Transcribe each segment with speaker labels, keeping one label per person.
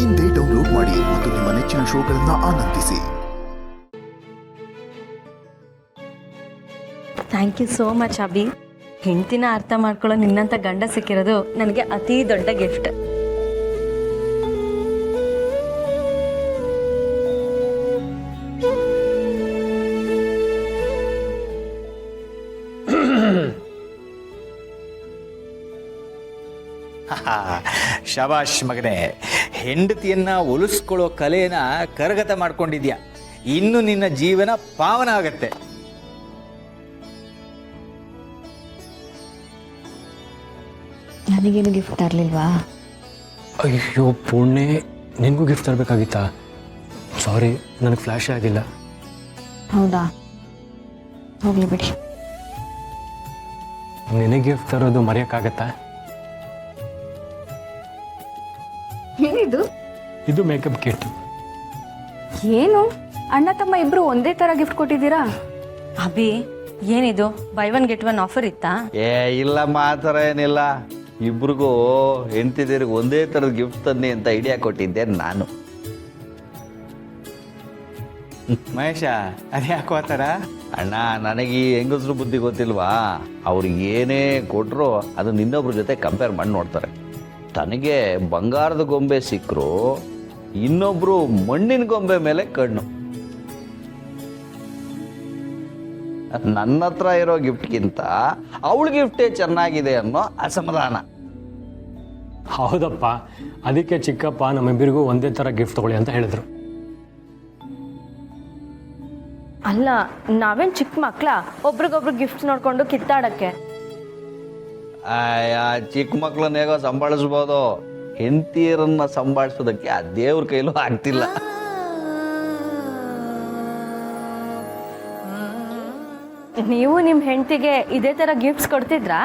Speaker 1: ಇಂದೇ ಡೌನ್ಲೋಡ್ ಮಾಡಿ ಮತ್ತು ನಿಮ್ಮ ನೆಚ್ಚಿನ ಶೋಗಳನ್ನು ಆನಂದಿಸಿ.
Speaker 2: Thank you so much Abhi. ಹೆಂಡ್ತಿನ ಅರ್ಥ ಮಾಡ್ಕೊಳ್ಳೋ ನಿನ್ನಂಥ ಗಂಡ ಸಿಕ್ಕಿರೋದು ನನಗೆ ಅತಿ ದೊಡ್ಡ ಗಿಫ್ಟ್.
Speaker 3: ಶಬಾಷ್ ಮಗನೇ, ಹೆಂಡತಿಯನ್ನ ಒಲಿಸ್ಕೊಳ್ಳೋ ಕಲೆನ ಕರಗತ ಮಾಡ್ಕೊಂಡಿದ್ಯಾ. ಇನ್ನು ನಿನ್ನ ಜೀವನ ಪಾವನ ಆಗತ್ತೆ.
Speaker 2: ನನಗೇನು ಗಿಫ್ಟ್ ತರಲಿಲ್ವಾ?
Speaker 4: ಅಯ್ಯೋ ಪುಣ್ಯ, ನಿನಗೂ ಗಿಫ್ಟ್ ತರಬೇಕಾಗಿತ್ತಾ? ಸಾರಿ, ನನಗೆ ಫ್ಲ್ಯಾಶ್ ಆಗಿಲ್ಲ.
Speaker 2: ಹೌದಾ, ಹೋಗ್ಲಿ ಬಿಡಿ.
Speaker 4: ನಿನಗೆ ಗಿಫ್ಟ್ ತರೋದು ಮರೆಯೋಕ್ಕಾಗತ್ತಾ?
Speaker 5: ಏನಿದು?
Speaker 4: ಇದು ಮೇಕಪ್ ಕಿಟ್.
Speaker 5: ಏನು ಅಣ್ಣ ತಮ್ಮ ಇಬ್ರು ಒಂದೇ ತರ ಗಿಫ್ಟ್ ಕೊಟ್ಟಿದ್ದೀರಾ?
Speaker 2: ಅಭಿ, ಏನಿದು by one get one offer ಇತ್ತಾ?
Speaker 6: ಇಲ್ಲಮ್ಮ, ಆ ಥರ ಏನಿಲ್ಲ. ಇಬ್ರಿಗೂ ಹೆಂಡ್ತಿದ್ದೀರಿಗೆ ಒಂದೇ ಥರದ ಗಿಫ್ಟ್ ತನ್ನಿ ಅಂತ ಐಡಿಯಾ ಕೊಟ್ಟಿದ್ದೆ ನಾನು.
Speaker 3: ಮಹೇಶ, ಅದ್ಯಾಕೋ ಆ ಥರ?
Speaker 6: ಅಣ್ಣ, ನನಗೆ ಈ ಹೆಂಗಸ್ರು ಬುದ್ಧಿ ಗೊತ್ತಿಲ್ವಾ? ಅವ್ರಿಗೆ ಏನೇ ಕೊಟ್ಟರು ಅದು ಇನ್ನೊಬ್ರ ಜೊತೆ ಕಂಪೇರ್ ಮಾಡಿ ನೋಡ್ತಾರೆ. ತನಗೆ ಬಂಗಾರದ ಗೊಂಬೆ ಸಿಕ್ಕರು ಇನ್ನೊಬ್ರು ಮಣ್ಣಿನ ಗೊಂಬೆ ಮೇಲೆ ಕಣ್ಣು. ನನ್ನ ಹತ್ರ ಇರೋ ಗಿಫ್ಟ್ಗಿಂತ ಅವಳ ಗಿಫ್ಟೇ ಚೆನ್ನಾಗಿದೆ ಅನ್ನೋ ಅಸಮಾಧಾನ.
Speaker 4: ಹೌದಪ್ಪ, ಅದಕ್ಕೆ ಚಿಕ್ಕಪ್ಪ ನಮ್ಮಿಬ್ಬರಿಗೂ ಒಂದೇ ಥರ ಗಿಫ್ಟ್ ತಗೊಳ್ಳಿ ಅಂತ ಹೇಳಿದ್ರು.
Speaker 5: ಅಲ್ಲ, ನಾವೇನ್ ಚಿಕ್ಕ ಮಕ್ಳ ಒಬ್ರಿಗೊಬ್ರು ಗಿಫ್ಟ್ ನೋಡ್ಕೊಂಡು ಕಿತ್ತಾಡಕ್ಕೆ?
Speaker 6: ಚಿಕ್ಕ ಮಕ್ಳನ್ನ ಹೇಗೋ ಸಂಭಾಳಿಸ್ಬೋದು, ಹೆಂಡತಿಯರನ್ನ ಸಂಭಾಳಿಸೋದಕ್ಕೆ ಆ ದೇವ್ರ ಕೈಲೂ ಆಗ್ತಿಲ್ಲ.
Speaker 5: ನೀವು ನಿಮ್ಮ ಹೆಂಡತಿಗೆ ಇದೇ ತರ ಗಿಫ್ಟ್ಸ್ ಕೊಡ್ತಿದ್ರಾ?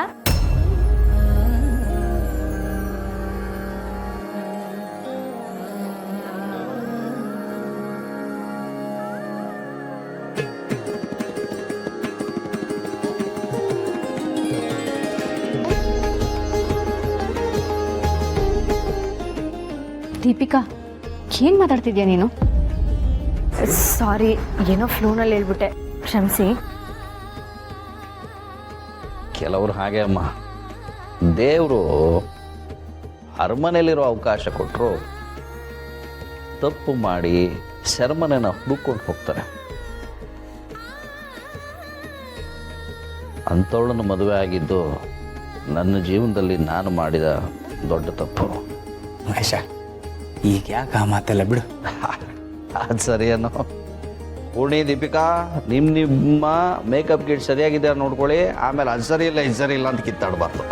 Speaker 7: ದೀಪಿಕಾ, ಏನ್ ಮಾತಾಡ್ತಿದ್ಯಾ ನೀನು?
Speaker 5: ಸಾರಿ, ಏನೋ ಫ್ಲೋನಲ್ಲಿ ಹೇಳ್ಬಿಟ್ಟೆ, ಕ್ಷಮಿಸಿ.
Speaker 6: ಕೆಲವರು ಹಾಗೆ ಅಮ್ಮ, ದೇವರು ಅರಮನೆಯಲ್ಲಿರೋ ಅವಕಾಶ ಕೊಟ್ಟರು ತಪ್ಪು ಮಾಡಿ ಸೆರೆಮನೆನ ಹುಡುಕೊಂಡು ಹೋಗ್ತಾರೆ. ಅಂಥವಳನ್ನು ಮದುವೆ ಆಗಿದ್ದು ನನ್ನ ಜೀವನದಲ್ಲಿ ನಾನು ಮಾಡಿದ ದೊಡ್ಡ ತಪ್ಪು.
Speaker 3: ಮಹೇಶ, ಈಗ ಯಾಕೆ ಆ ಮಾತೆಲ್ಲ ಬಿಡು.
Speaker 6: ಅದು ಸರಿಯೇನೋ. ಪೂರ್ಣಿ, ದೀಪಿಕಾ, ನಿಮ್ಮ ಮೇಕಪ್ ಕಿಟ್ ಸರಿಯಾಗಿದೆ ನೋಡ್ಕೊಳ್ಳಿ. ಆಮೇಲೆ ಅದು ಸರಿ ಇಲ್ಲ ಇದು ಸರಿ ಇಲ್ಲ ಅಂತ ಕಿತ್ತಾಡಬಾರ್ದು.